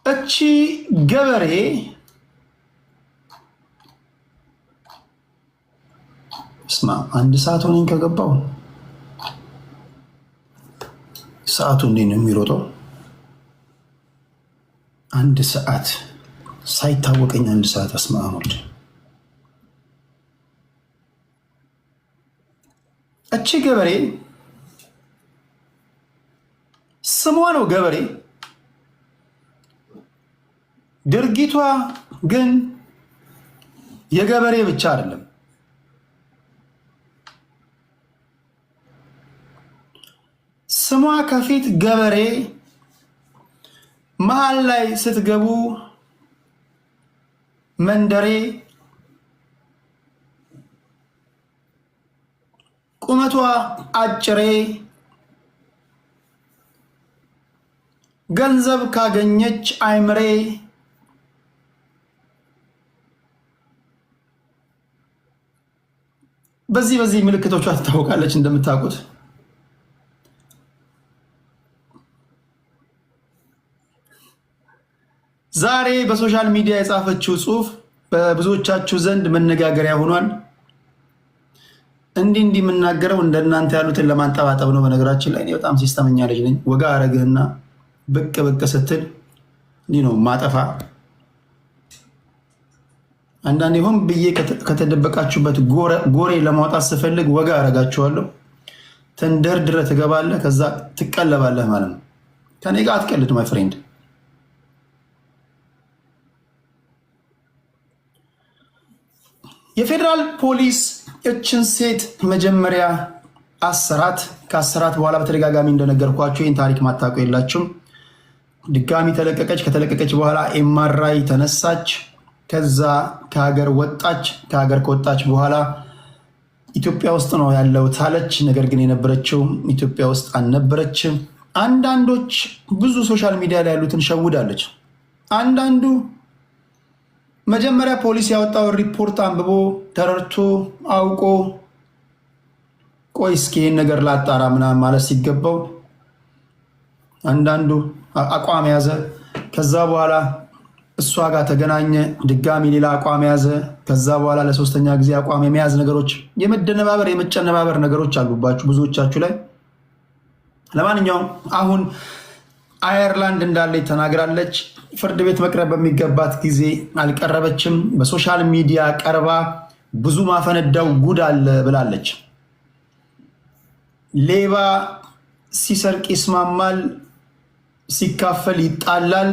እቺ ገበሬ እስማ አንድ ሰዓት ሆነኝ ከገባው ሰዓቱ እንዴት ነው የሚሮጠው? አንድ ሰዓት ሳይታወቀኝ አንድ ሰዓት አስማሙድ። እቺ ገበሬ ስሟ ነው ገበሬ፣ ድርጊቷ ግን የገበሬ ብቻ አይደለም። ስሟ ከፊት ገበሬ፣ መሃል ላይ ስትገቡ መንደሬ፣ ቁመቷ አጭሬ፣ ገንዘብ ካገኘች አይምሬ፣ በዚህ ምልክቶቿ ትታወቃለች እንደምታውቁት። ዛሬ በሶሻል ሚዲያ የጻፈችው ጽሁፍ በብዙዎቻችሁ ዘንድ መነጋገሪያ ሆኗል። እንዲህ የምናገረው እንደናንተ ያሉትን ለማንጠባጠብ ነው። በነገራችን ላይ እኔ በጣም ሲስተመኛ ልጅ ነኝ። ወጋ አረግህና ብቅ ስትል እንዲህ ነው ማጠፋ። አንዳንዴ ሆን ብዬ ከተደበቃችሁበት ጎሬ ለማውጣት ስፈልግ ወጋ አረጋችኋለሁ። ተንደርድረ ትገባለህ፣ ከዛ ትቀለባለህ ማለት ነው። ከኔ ጋር አትቀልድ ማይ ፍሬንድ። የፌዴራል ፖሊስ እችን ሴት መጀመሪያ አሰራት። ከአሰራት በኋላ በተደጋጋሚ እንደነገርኳቸው ይህን ታሪክ ማታውቁ የላችሁም። ድጋሚ ተለቀቀች። ከተለቀቀች በኋላ ኤምአርአይ ተነሳች። ከዛ ከሀገር ወጣች። ከሀገር ከወጣች በኋላ ኢትዮጵያ ውስጥ ነው ያለው ታለች። ነገር ግን የነበረችው ኢትዮጵያ ውስጥ አልነበረችም። አንዳንዶች ብዙ ሶሻል ሚዲያ ላይ ያሉትን ሸውዳለች። አንዳንዱ መጀመሪያ ፖሊስ ያወጣውን ሪፖርት አንብቦ ተረድቶ አውቆ ቆይ እስኪ ይህን ነገር ላጣራ ምናምን ማለት ሲገባው አንዳንዱ አቋም ያዘ። ከዛ በኋላ እሷ ጋር ተገናኘ፣ ድጋሚ ሌላ አቋም ያዘ። ከዛ በኋላ ለሶስተኛ ጊዜ አቋም የመያዝ ነገሮች፣ የመደነባበር የመጨነባበር ነገሮች አሉባችሁ ብዙዎቻችሁ ላይ። ለማንኛውም አሁን አየርላንድ እንዳለች ተናግራለች። ፍርድ ቤት መቅረብ በሚገባት ጊዜ አልቀረበችም። በሶሻል ሚዲያ ቀርባ ብዙ ማፈነዳው ጉድ አለ ብላለች። ሌባ ሲሰርቅ ይስማማል፣ ሲካፈል ይጣላል።